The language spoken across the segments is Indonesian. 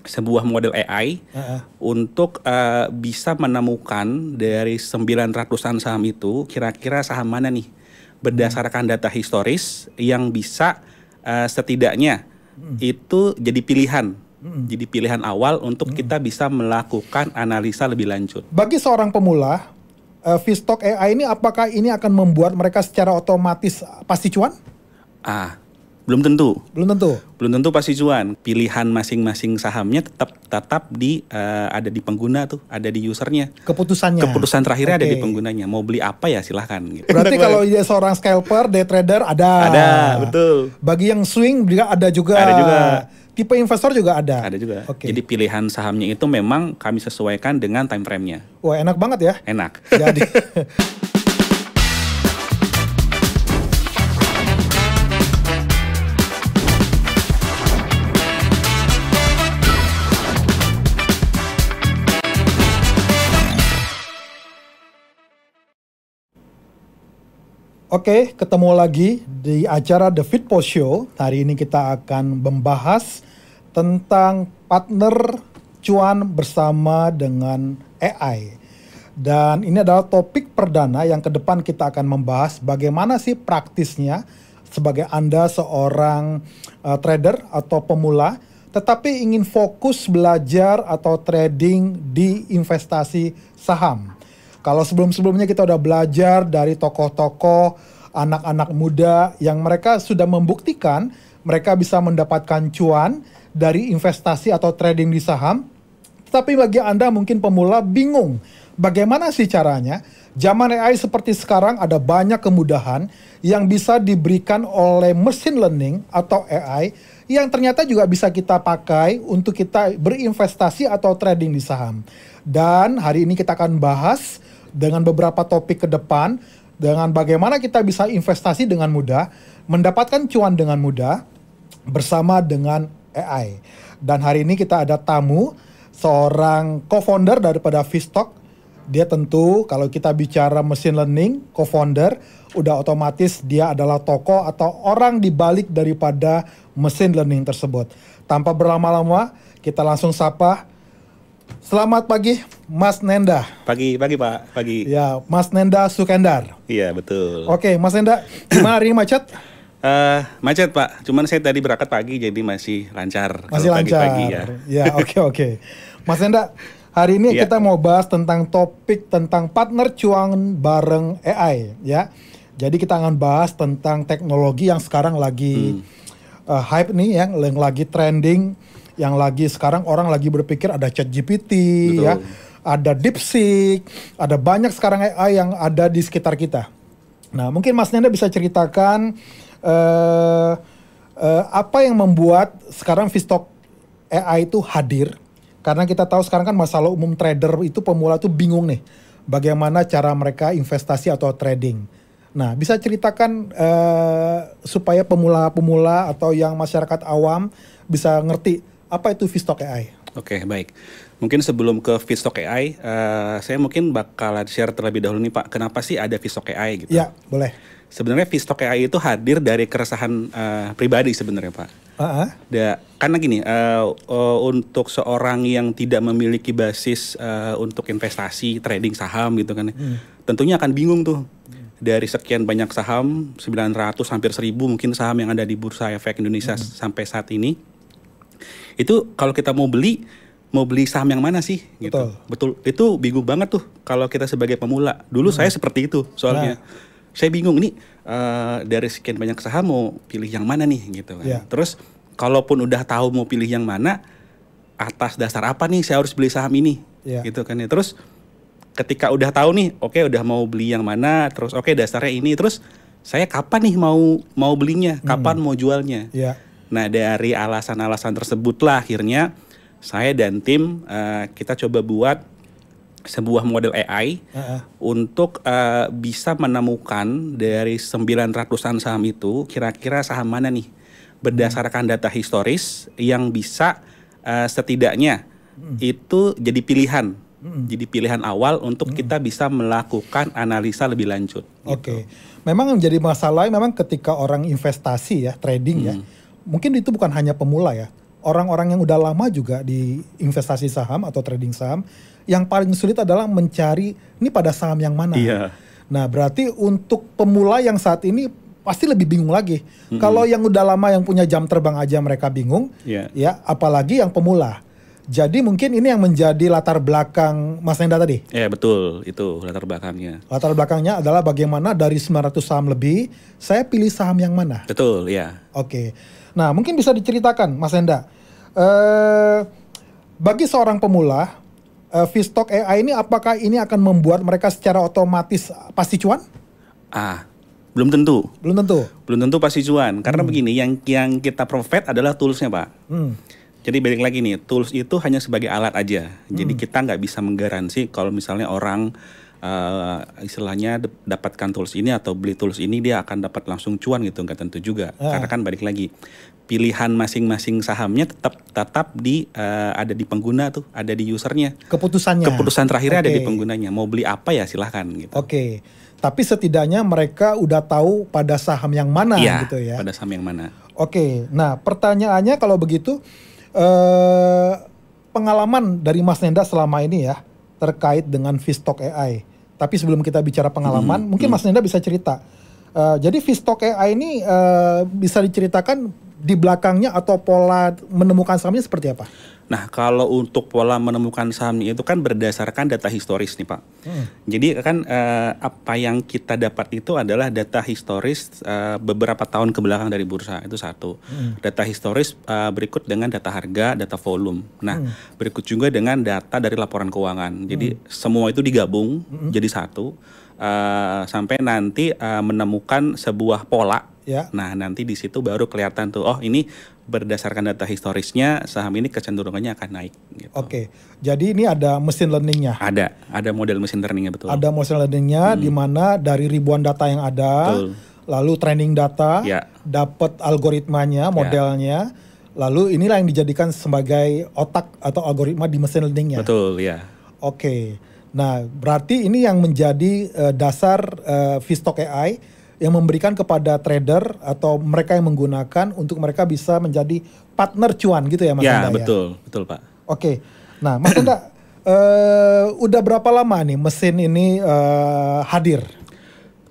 sebuah model AI untuk bisa menemukan dari 900-an saham itu kira-kira saham mana nih berdasarkan data historis yang bisa setidaknya itu jadi pilihan. Jadi pilihan awal untuk kita bisa melakukan analisa lebih lanjut. Bagi seorang pemula, Vstock AI ini apakah ini akan membuat mereka secara otomatis pasti cuan? Belum tentu. Belum tentu pasti cuan. Pilihan masing-masing sahamnya tetap ada di pengguna tuh, ada di usernya. Keputusan terakhirnya ada di penggunanya. Mau beli apa ya silahkan. Gitu. Berarti kalau dia seorang scalper, day trader ada. Ada, betul. Bagi yang swing juga ada juga. Ada juga. Tipe investor juga ada. Ada juga. Jadi pilihan sahamnya itu memang kami sesuaikan dengan time frame-nya. Wah, enak banget ya. Enak. Jadi Oke, ketemu lagi di acara The Fitpo Show. Hari ini kita akan membahas tentang partner cuan bersama dengan AI. Dan ini adalah topik perdana yang ke depan kita akan membahas bagaimana sih praktisnya sebagai Anda seorang trader atau pemula, tetapi ingin fokus belajar atau trading di investasi saham. Kalau sebelum-sebelumnya kita udah belajar dari tokoh-tokoh anak-anak muda yang mereka sudah membuktikan mereka bisa mendapatkan cuan dari investasi atau trading di saham. Tapi bagi Anda mungkin pemula bingung bagaimana sih caranya. Zaman AI seperti sekarang ada banyak kemudahan yang bisa diberikan oleh machine learning atau AI yang ternyata juga bisa kita pakai untuk kita berinvestasi atau trading di saham. Dan hari ini kita akan bahas dengan beberapa topik ke depan, dengan bagaimana kita bisa investasi dengan mudah, mendapatkan cuan dengan mudah, bersama dengan AI. Dan hari ini kita ada tamu, seorang co-founder daripada Vstock. Dia tentu kalau kita bicara machine learning, co-founder, udah otomatis dia adalah tokoh atau orang di balik daripada machine learning tersebut. Tanpa berlama-lama, kita langsung sapa. Selamat pagi, Mas Nenda. Pagi Pak, pagi. Ya, Mas Nenda Sukendar. Iya, betul. Oke, Mas Nenda, gimana hari ini macet? Macet Pak, cuman saya tadi berangkat pagi jadi masih lancar. Masih lancar. Pagi-pagi ya. Ya, oke. Mas Nenda, hari ini kita mau bahas tentang topik tentang partner cuan bareng AI, ya. Jadi kita akan bahas tentang teknologi yang sekarang lagi hype nih, yang lagi trending. Yang lagi sekarang orang lagi berpikir ada ChatGPT, ya, ada DeepSeek, ada banyak sekarang AI yang ada di sekitar kita. Nah, mungkin Mas Nenda bisa ceritakan apa yang membuat sekarang Vstock AI itu hadir? Karena kita tahu sekarang kan masalah umum trader itu pemula tuh bingung nih, bagaimana cara mereka investasi atau trading. Nah, bisa ceritakan supaya pemula-pemula atau yang masyarakat awam bisa ngerti apa itu Vstock AI? Oke, baik. Mungkin sebelum ke Vstock AI, saya mungkin bakalan share terlebih dahulu nih Pak, kenapa sih ada Vstock AI gitu? Ya, boleh. Sebenarnya Vstock AI itu hadir dari keresahan pribadi sebenarnya Pak. Karena gini, untuk seorang yang tidak memiliki basis untuk investasi, trading saham gitu kan, tentunya akan bingung tuh. Dari sekian banyak saham, 900 hampir 1000 mungkin saham yang ada di Bursa Efek Indonesia sampai saat ini. Itu kalau kita mau beli saham yang mana sih gitu. Betul. Itu bingung banget tuh kalau kita sebagai pemula. Dulu saya seperti itu soalnya. Saya bingung nih dari sekian banyak saham mau pilih yang mana nih gitu kan. Terus kalaupun udah tahu mau pilih yang mana, atas dasar apa nih saya harus beli saham ini gitu kan ya. Terus ketika udah tahu nih, oke, udah mau beli yang mana, terus oke, dasarnya ini, terus saya kapan nih mau belinya, kapan mau jualnya. Nah, dari alasan-alasan tersebutlah akhirnya saya dan tim kita coba buat sebuah model AI untuk bisa menemukan dari 900-an saham itu kira-kira saham mana nih berdasarkan data historis yang bisa setidaknya itu jadi pilihan. Jadi pilihan awal untuk kita bisa melakukan analisa lebih lanjut. Oke. Memang yang jadi masalah memang ketika orang investasi ya, trading ya. Mungkin itu bukan hanya pemula ya, orang-orang yang udah lama juga di investasi saham atau trading saham, yang paling sulit adalah mencari ini pada saham yang mana. Iya. Nah, berarti untuk pemula yang saat ini pasti lebih bingung lagi. Kalau yang udah lama yang punya jam terbang aja mereka bingung, ya apalagi yang pemula. Jadi mungkin ini yang menjadi latar belakang Mas Nenda tadi. Ya betul, itu latar belakangnya. Latar belakangnya adalah bagaimana dari 900 saham lebih, saya pilih saham yang mana. Betul, ya. Oke. Nah, mungkin bisa diceritakan Mas Nenda. Bagi seorang pemula, Vstock AI ini apakah ini akan membuat mereka secara otomatis pasti cuan? Belum tentu. Belum tentu. Belum tentu pasti cuan. Karena begini, yang kita provide adalah toolsnya, Pak. Jadi balik lagi nih, tools itu hanya sebagai alat aja. Jadi kita nggak bisa menggaransi kalau misalnya orang istilahnya dapatkan tools ini atau beli tools ini dia akan dapat langsung cuan gitu, nggak tentu juga. Karena kan balik lagi, pilihan masing-masing sahamnya tetap ada di pengguna tuh, ada di usernya. Keputusan terakhirnya ada di penggunanya. Mau beli apa ya silahkan gitu. Oke. Tapi setidaknya mereka udah tahu pada saham yang mana gitu ya. Pada saham yang mana. Oke. Nah, pertanyaannya kalau begitu, pengalaman dari Mas Nenda selama ini ya terkait dengan Vstock AI. Tapi sebelum kita bicara pengalaman, mungkin Mas Nenda bisa cerita. Jadi Vstock AI ini bisa diceritakan di belakangnya atau pola menemukan sahamnya seperti apa? Nah, kalau untuk pola menemukan sahamnya itu kan berdasarkan data historis nih, Pak. Jadi kan apa yang kita dapat itu adalah data historis beberapa tahun ke belakang dari bursa, itu satu. Data historis berikut dengan data harga, data volume. Nah, berikut juga dengan data dari laporan keuangan. Jadi semua itu digabung jadi satu sampai nanti menemukan sebuah pola. Nah, nanti di situ baru kelihatan tuh, oh ini berdasarkan data historisnya saham ini kecenderungannya akan naik. Gitu. Oke, jadi ini ada mesin learningnya. Ada model mesin learningnya, betul. Ada mesin learningnya di mana dari ribuan data yang ada, lalu training data, dapat algoritmanya, modelnya, lalu inilah yang dijadikan sebagai otak atau algoritma di mesin learningnya. Betul, ya. Oke, nah berarti ini yang menjadi dasar Vstock AI yang memberikan kepada trader atau mereka yang menggunakan untuk mereka bisa menjadi partner cuan gitu ya Mas Nenda? Ya, betul Pak. Oke, nah Mas Nenda, udah berapa lama nih mesin ini hadir?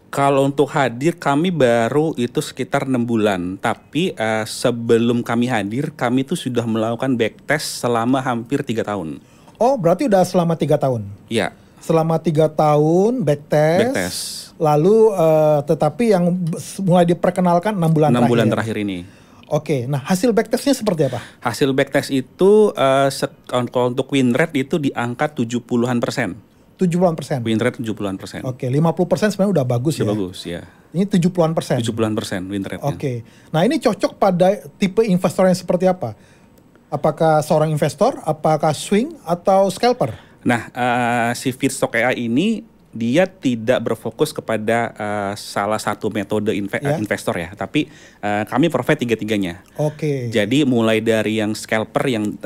Kalau untuk hadir kami baru itu sekitar 6 bulan. Tapi sebelum kami hadir, kami itu sudah melakukan backtest selama hampir 3 tahun. Oh, berarti udah selama 3 tahun? Iya. Selama 3 tahun backtest. Lalu tetapi yang mulai diperkenalkan 6 bulan 6 bulan terakhir ini. Oke, nah hasil backtestnya seperti apa? Hasil backtest itu kalau untuk win rate itu di angka 70-an persen. 70-an%? Win rate 70-an persen. Oke, 50% sebenarnya udah bagus ya? Udah bagus, ya. Ini 70-an persen? 70-an persen win rate. Oke, nah ini cocok pada tipe investor yang seperti apa? Apakah seorang investor, apakah swing, atau scalper? Nah, si Vstock AI ini dia tidak berfokus kepada salah satu metode investor ya, tapi kami provide tiga-tiganya. Oke. Jadi mulai dari yang scalper yang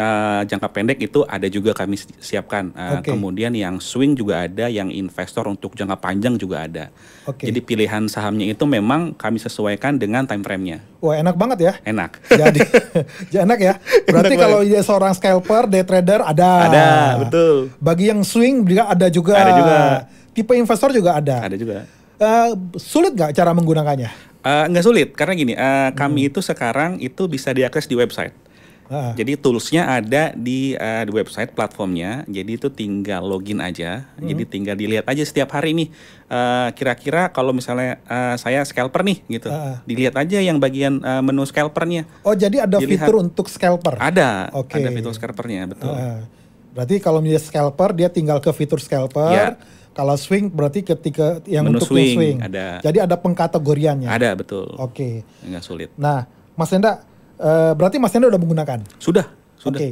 jangka pendek itu ada juga kami siapkan. Kemudian yang swing juga ada, yang investor untuk jangka panjang juga ada. Jadi pilihan sahamnya itu memang kami sesuaikan dengan time frame-nya. Wah, enak banget ya? Enak. Jadi enak ya. Berarti kalau dia seorang scalper, day trader ada. Ada, betul. Bagi yang swing juga ada juga. Ada juga. Tipe investor juga ada. Ada juga. Sulit nggak cara menggunakannya? Nggak sulit, karena gini, kami itu sekarang itu bisa diakses di website. Jadi toolsnya ada di website platformnya. Jadi itu tinggal login aja. Jadi tinggal dilihat aja setiap hari nih. Kira-kira kalau misalnya saya scalper nih gitu, dilihat aja yang bagian menu scalpernya. Oh, jadi ada fitur untuk scalper? Ada fitur scalpernya, betul. Berarti kalau dia scalper, dia tinggal ke fitur scalper. Kalau swing berarti ketika yang menu untuk swing ada. Jadi ada pengkategoriannya. Ada, betul. Nggak sulit. Nah, Mas Nenda, berarti Mas Nenda udah menggunakan? Sudah.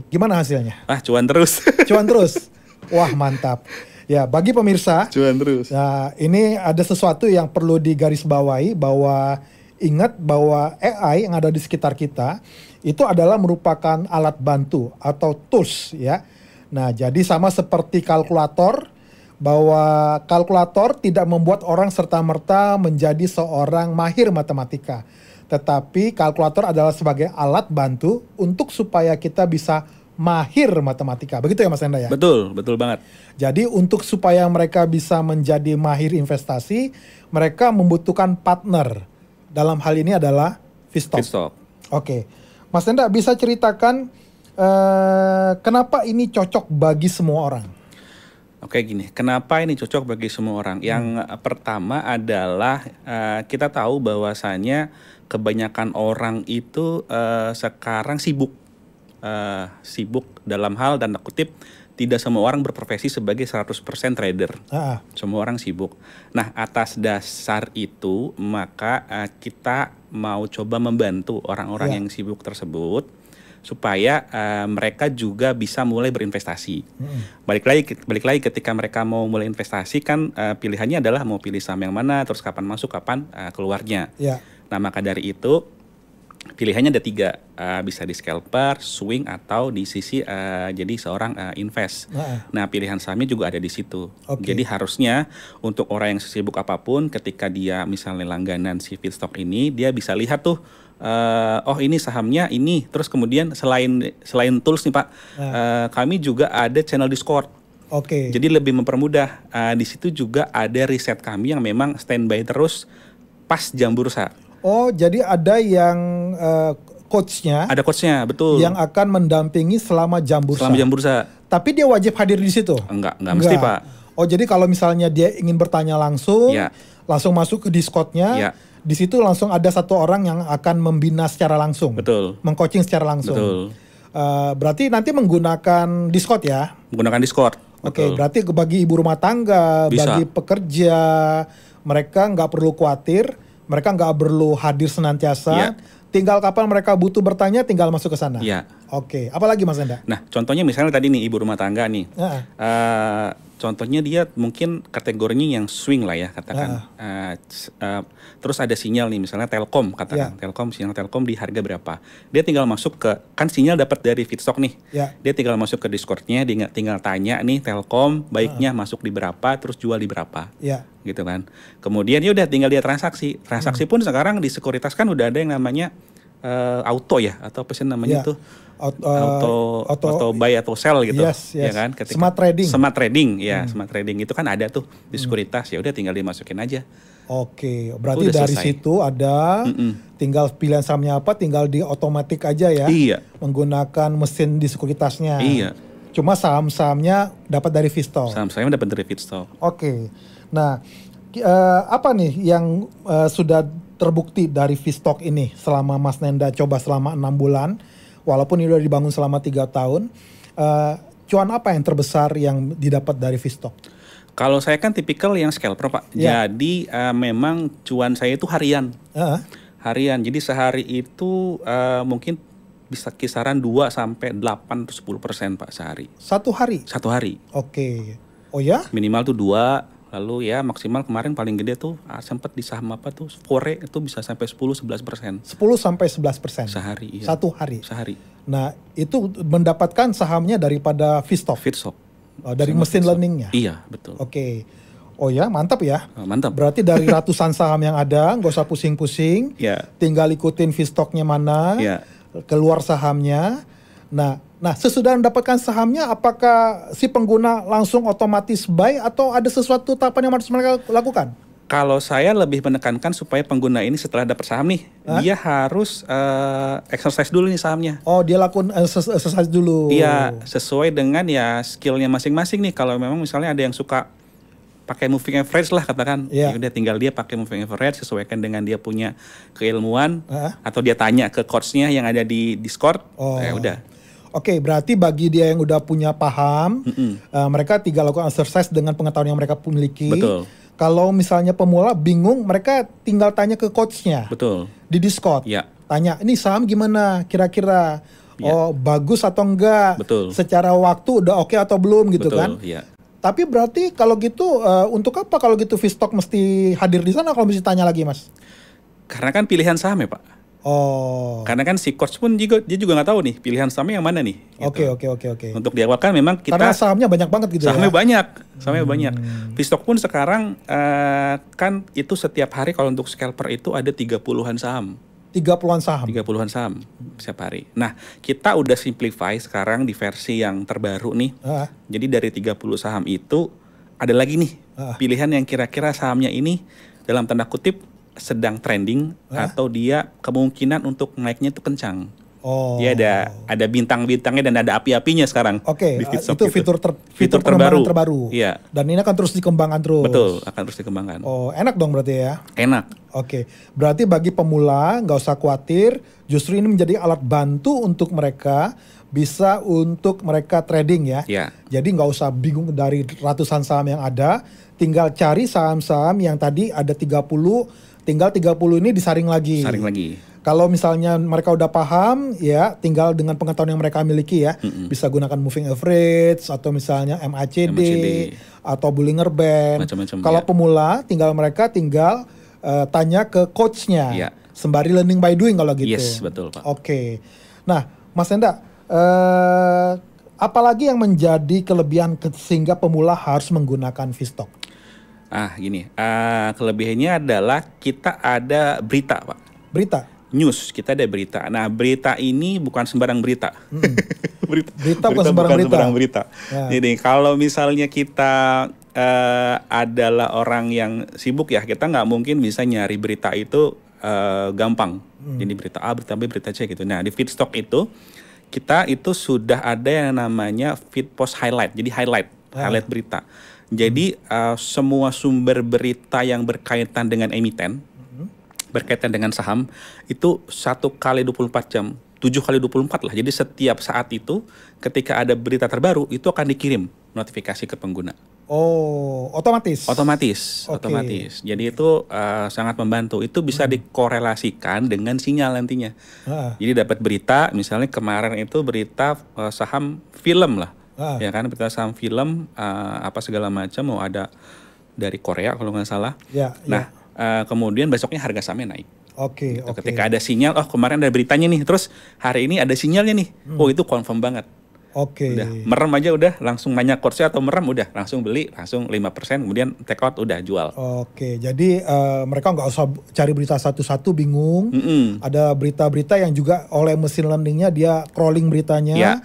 Gimana hasilnya? Cuan terus. Cuan terus. Wah, mantap. Ya, bagi pemirsa, cuan terus. Nah, ini ada sesuatu yang perlu digarisbawahi, bahwa ingat bahwa AI yang ada di sekitar kita itu adalah merupakan alat bantu atau tools ya. Nah, jadi sama seperti kalkulator, bahwa kalkulator tidak membuat orang serta-merta menjadi seorang mahir matematika. Tetapi kalkulator adalah sebagai alat bantu untuk supaya kita bisa mahir matematika. Begitu ya Mas Enda ya? Betul, betul banget. Jadi untuk supaya mereka bisa menjadi mahir investasi, mereka membutuhkan partner. Dalam hal ini adalah Fitstock. Oke. Mas Enda bisa ceritakan kenapa ini cocok bagi semua orang? Oke gini, kenapa ini cocok bagi semua orang? Yang pertama adalah kita tahu bahwasannya kebanyakan orang itu sekarang sibuk dalam hal tanda kutip tidak semua orang berprofesi sebagai 100% trader. Semua orang sibuk. Nah, atas dasar itu maka kita mau coba membantu orang-orang yang sibuk tersebut supaya mereka juga bisa mulai berinvestasi. Balik lagi ketika mereka mau mulai investasi kan pilihannya adalah mau pilih saham yang mana, terus kapan masuk, kapan keluarnya. Nah maka dari itu pilihannya ada 3, bisa di scalper, swing, atau di sisi jadi seorang invest. Nah pilihan sahamnya juga ada di situ. Jadi harusnya untuk orang yang sibuk apapun, ketika dia misalnya langganan si Fitstock ini, dia bisa lihat tuh, oh ini sahamnya ini. Terus kemudian selain tools nih Pak, kami juga ada channel Discord. Jadi lebih mempermudah. Di situ juga ada riset kami yang memang standby terus pas jam bursa. Oh, jadi ada yang coachnya. Ada coachnya, betul. Yang akan mendampingi selama jam bursa. Selama jam bursa. Tapi dia wajib hadir di situ? Enggak mesti Pak. Oh, jadi kalau misalnya dia ingin bertanya langsung, langsung masuk ke Discord-nya. Di situ langsung ada satu orang yang akan membina secara langsung. Betul. Mengcoaching secara langsung. Betul. Berarti nanti menggunakan Discord ya? Menggunakan Discord. Berarti bagi ibu rumah tangga, bisa. Bagi pekerja, mereka nggak perlu khawatir, mereka nggak perlu hadir senantiasa. Tinggal kapan mereka butuh bertanya, tinggal masuk ke sana. Apalagi Mas Enda? Nah, contohnya misalnya tadi nih ibu rumah tangga nih. Contohnya dia mungkin kategorinya yang swing lah ya katakan. Terus ada sinyal nih misalnya Telkom katakan. Sinyal Telkom di harga berapa. Dia tinggal masuk ke, kan sinyal dapat dari Fitstock nih. Dia tinggal masuk ke Discord-nya, dia tinggal tanya nih Telkom baiknya masuk di berapa, terus jual di berapa. Gitu kan. Kemudian ya udah tinggal dia transaksi. Transaksi pun sekarang di sekuritas kan udah ada yang namanya auto ya, atau apa sih namanya tuh? Auto buy atau sell gitu. Ya kan? Smart trading. Smart trading itu kan ada tuh di sekuritas. Ya udah tinggal dimasukin aja. Berarti dari situ ada tinggal pilihan sahamnya apa, tinggal di otomatik aja ya. Menggunakan mesin di sekuritasnya. Cuma saham-sahamnya dapat dari Fitstock. Saham-sahamnya dapat dari Fitstock. Nah, apa nih yang sudah terbukti dari Fitstock ini selama Mas Nenda coba selama 6 bulan, walaupun ini udah dibangun selama 3 tahun, cuan apa yang terbesar yang didapat dari Fitstock? Kalau saya kan tipikal yang scalper Pak, jadi memang cuan saya itu harian. Harian, jadi sehari itu mungkin bisa kisaran 2-8-10% Pak sehari. Satu hari? Satu hari. Oh ya? Minimal tuh 2. Lalu ya maksimal kemarin paling gede tuh sempat di saham apa tuh Fore itu bisa sampai 10-11%. 10-11% sehari. Satu hari. Sehari. Nah itu mendapatkan sahamnya daripada Fitstock. Dari mesin learningnya. Iya betul. Oh ya mantap ya. Mantap. Berarti dari ratusan saham yang ada nggak usah pusing-pusing. Tinggal ikutin Fitstocknya mana. Keluar sahamnya. Nah, sesudah mendapatkan sahamnya, apakah si pengguna langsung otomatis buy atau ada sesuatu tahapan yang harus mereka lakukan? Kalau saya lebih menekankan supaya pengguna ini setelah dapat saham nih, dia harus exercise dulu nih sahamnya. Oh, dia lakukan exercise dulu. Iya, sesuai dengan ya skillnya masing-masing nih. Kalau memang misalnya ada yang suka pakai moving average lah katakan, ya udah tinggal dia pakai moving average sesuaikan dengan dia punya keilmuan, atau dia tanya ke coachnya yang ada di Discord. Ya udah. Berarti bagi dia yang udah punya paham, mereka tinggal lakukan exercise dengan pengetahuan yang mereka miliki. Betul. Kalau misalnya pemula bingung, mereka tinggal tanya ke coachnya. Betul. Di Discord. Tanya, ini saham gimana kira-kira? Bagus atau enggak? Betul. Secara waktu udah oke atau belum gitu kan? Tapi berarti kalau gitu, untuk apa kalau gitu Fitstock mesti hadir di sana kalau mesti tanya lagi Mas? Karena kan pilihan saham ya Pak. Karena kan si coach pun dia juga nggak tahu nih pilihan sahamnya yang mana nih. Gitu. Oke. Untuk di awal kan memang kita karena sahamnya banyak banget gitu. Sahamnya banyak. Fitstock pun sekarang kan itu setiap hari kalau untuk scalper itu ada 30-an saham. 30-an saham. 30-an saham setiap hari. Nah, kita udah simplify sekarang di versi yang terbaru nih. Jadi dari 30 saham itu ada lagi nih pilihan yang kira-kira sahamnya ini dalam tanda kutip sedang trending atau dia kemungkinan untuk naiknya itu kencang. Dia ada bintang-bintangnya dan ada api-apinya sekarang. Oke, itu fitur terbaru. Iya. Dan ini akan terus dikembangkan terus. Betul, akan terus dikembangkan. Enak dong berarti ya? Enak. Oke, berarti bagi pemula nggak usah khawatir, justru ini menjadi alat bantu untuk mereka bisa untuk mereka trading ya. Iya. Jadi nggak usah bingung dari ratusan saham yang ada, tinggal cari saham-saham yang tadi ada 30, tinggal 30 ini disaring lagi. Saring lagi. Kalau misalnya mereka udah paham, ya tinggal dengan pengetahuan yang mereka miliki ya, bisa gunakan moving average atau misalnya MACD. Atau Bollinger Band. Kalau pemula, mereka tinggal tanya ke coachnya, sembari learning by doing kalau gitu. Yes, betul Pak. Oke. Nah, Mas Enda, apalagi yang menjadi kelebihan sehingga pemula harus menggunakan VStock? Gini, kelebihannya adalah kita ada berita Pak. Berita? News, kita ada berita. Nah, berita ini bukan sembarang berita. Berita bukan sembarang berita. Ya. Jadi kalau misalnya kita adalah orang yang sibuk ya, kita nggak mungkin bisa nyari berita itu gampang. Jadi berita A, berita B, berita C gitu. Nah, di VStock itu kita itu sudah ada yang namanya feed post highlight. Jadi highlight berita. Jadi semua sumber berita yang berkaitan dengan emiten, berkaitan dengan saham itu 1 kali 24 jam, 7 kali 24 lah. Jadi setiap saat itu ketika ada berita terbaru itu akan dikirim notifikasi ke pengguna. Otomatis. Jadi itu sangat membantu. Itu bisa dikorelasikan dengan sinyal nantinya. Jadi dapat berita, misalnya kemarin itu berita saham film lah, ya kan, berita saham film apa segala macam, mau ada dari Korea kalau nggak salah. Kemudian besoknya harga sahamnya naik. Oke. Ketika ada sinyal, kemarin ada beritanya nih, terus hari ini ada sinyalnya nih. Itu confirm banget. Udah merem aja udah langsung nanya course atau merem udah langsung beli, langsung 5%, kemudian take out udah jual. Jadi mereka nggak usah cari berita satu-satu bingung. Ada berita-berita yang juga oleh mesin learningnya dia crawling beritanya,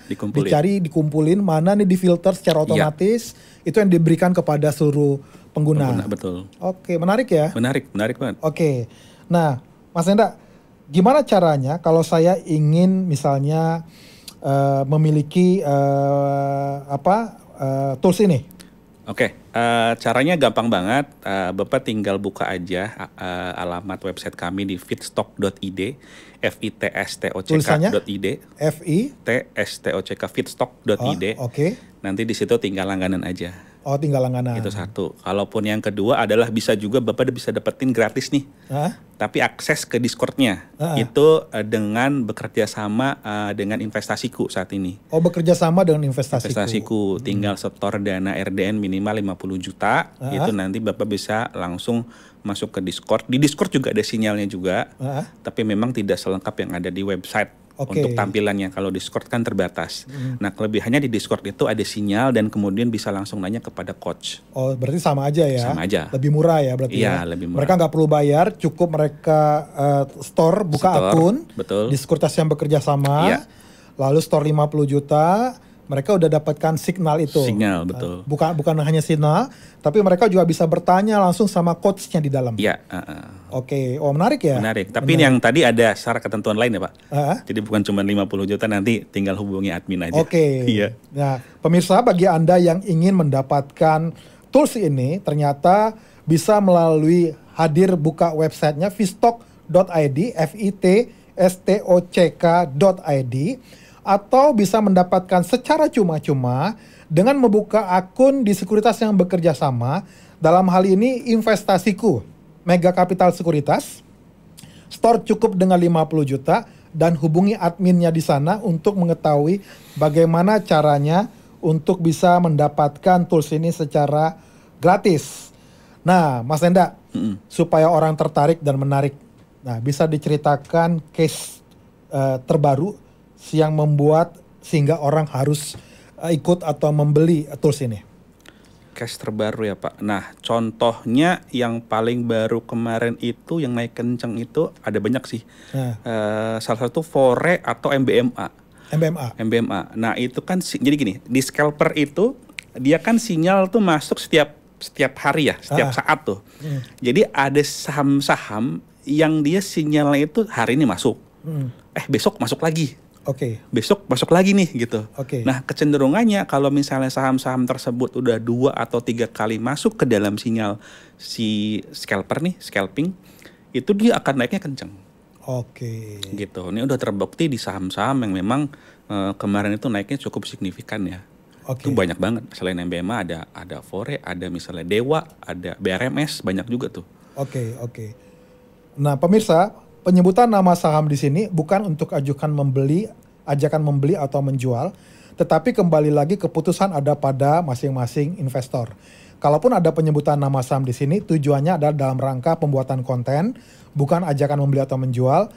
dikumpulin, mana nih difilter secara otomatis, itu yang diberikan kepada seluruh pengguna. Betul. Menarik ya? Menarik banget. Nah, Mas Enda, gimana caranya kalau saya ingin misalnya memiliki tools ini? Caranya gampang banget. Bapak tinggal buka aja alamat website kami di fitstock.id, fitstock.id, fitstock fitstock.id. Nanti di situ tinggal langganan aja. Tinggal langganan. Itu satu. Kalaupun yang kedua adalah bisa juga Bapak bisa dapetin gratis nih. Tapi akses ke Discord-nya itu dengan bekerja sama dengan investasiku saat ini. Bekerja sama dengan investasiku. Investasiku tinggal setor dana RDN minimal 50 juta. Itu nanti Bapak bisa langsung masuk ke Discord. Di Discord juga ada sinyalnya juga. Tapi memang tidak selengkap yang ada di website. Untuk tampilannya, kalau Discord kan terbatas. Nah, kelebihannya di Discord itu ada sinyal dan kemudian bisa langsung nanya kepada coach. Berarti sama aja ya? Sama aja. Lebih murah ya berarti ya? Lebih murah. Mereka nggak perlu bayar, cukup mereka buka akun. Betul. Di sekuritas yang bekerja sama. Lalu store 50 juta. Mereka udah dapatkan signal itu. Signal, betul. Bukan hanya signal, tapi mereka juga bisa bertanya langsung sama coachnya di dalam. Menarik ya? Menarik. Tapi yang tadi ada syarat ketentuan lain ya Pak? Jadi bukan cuma 50 juta, nanti tinggal hubungi admin aja. Nah, pemirsa, bagi Anda yang ingin mendapatkan tools ini, ternyata bisa melalui hadir buka websitenya fitstock.id, fitstock.id, atau bisa mendapatkan secara cuma-cuma dengan membuka akun di sekuritas yang bekerja sama. Dalam hal ini investasiku, Mega Capital Sekuritas. Store cukup dengan 50 juta dan hubungi adminnya di sana untuk mengetahui bagaimana caranya untuk bisa mendapatkan tools ini secara gratis. Nah, Mas Enda, supaya orang tertarik dan menarik, bisa diceritakan case terbaru yang membuat sehingga orang harus ikut atau membeli tools ini? cash terbaru ya Pak. Nah, contohnya yang paling baru kemarin itu yang naik kenceng itu ada banyak sih. Salah satu Fore atau MBMA. MBMA. Nah, itu kan jadi gini, di scalper itu dia kan sinyal tuh masuk setiap hari ya, setiap saat tuh. Jadi ada saham-saham yang dia sinyalnya itu hari ini masuk. Besok masuk lagi. Besok masuk lagi nih gitu. Nah, kecenderungannya kalau misalnya saham-saham tersebut udah 2 atau 3 kali masuk ke dalam sinyal si scalper nih, scalping, itu dia akan naiknya kenceng. Gitu. Ini udah terbukti di saham-saham yang memang kemarin itu naiknya cukup signifikan ya. Itu banyak banget. Selain MBMA ada Fore, ada misalnya Dewa, ada BRMS, banyak juga tuh. Nah, pemirsa, penyebutan nama saham di sini bukan untuk ajakan membeli atau menjual, tetapi kembali lagi keputusan ada pada masing-masing investor. Kalaupun ada penyebutan nama saham di sini, tujuannya adalah dalam rangka pembuatan konten, bukan ajakan membeli atau menjual.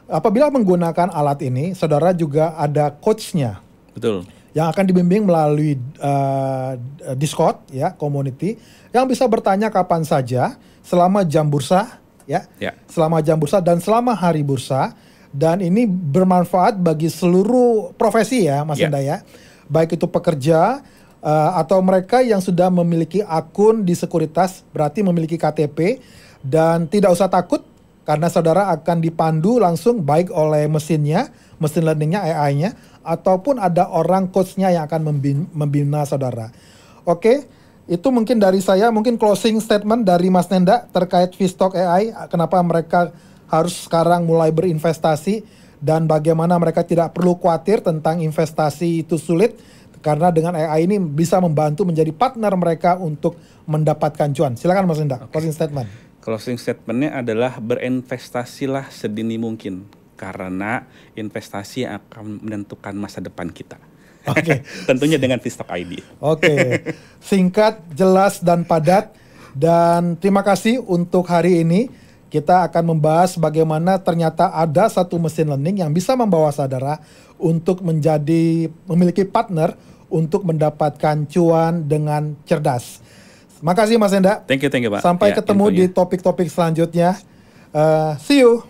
Apabila menggunakan alat ini, saudara juga ada coachnya. Betul. Yang akan dibimbing melalui Discord ya, community, yang bisa bertanya kapan saja selama jam bursa. Selama jam bursa dan selama hari bursa, dan ini bermanfaat bagi seluruh profesi ya Mas Enda ya, baik itu pekerja atau mereka yang sudah memiliki akun di sekuritas, berarti memiliki KTP, dan tidak usah takut karena saudara akan dipandu langsung baik oleh mesin learningnya, AI-nya, ataupun ada orang coachnya yang akan membina saudara. Itu mungkin dari saya, mungkin closing statement dari Mas Nenda terkait Vstock AI, kenapa mereka harus sekarang mulai berinvestasi dan bagaimana mereka tidak perlu khawatir tentang investasi itu sulit, karena dengan AI ini bisa membantu menjadi partner mereka untuk mendapatkan cuan. Silakan Mas Nenda, closing statement. Closing statementnya adalah berinvestasilah sedini mungkin, karena investasi akan menentukan masa depan kita. Tentunya dengan Vstock ID. Singkat, jelas, dan padat. Dan terima kasih untuk hari ini. Kita akan membahas bagaimana ternyata ada satu mesin learning yang bisa membawa saudara untuk memiliki partner untuk mendapatkan cuan dengan cerdas. Makasih Mas Enda. Thank you Pak. Sampai ketemu di topik-topik selanjutnya. See you.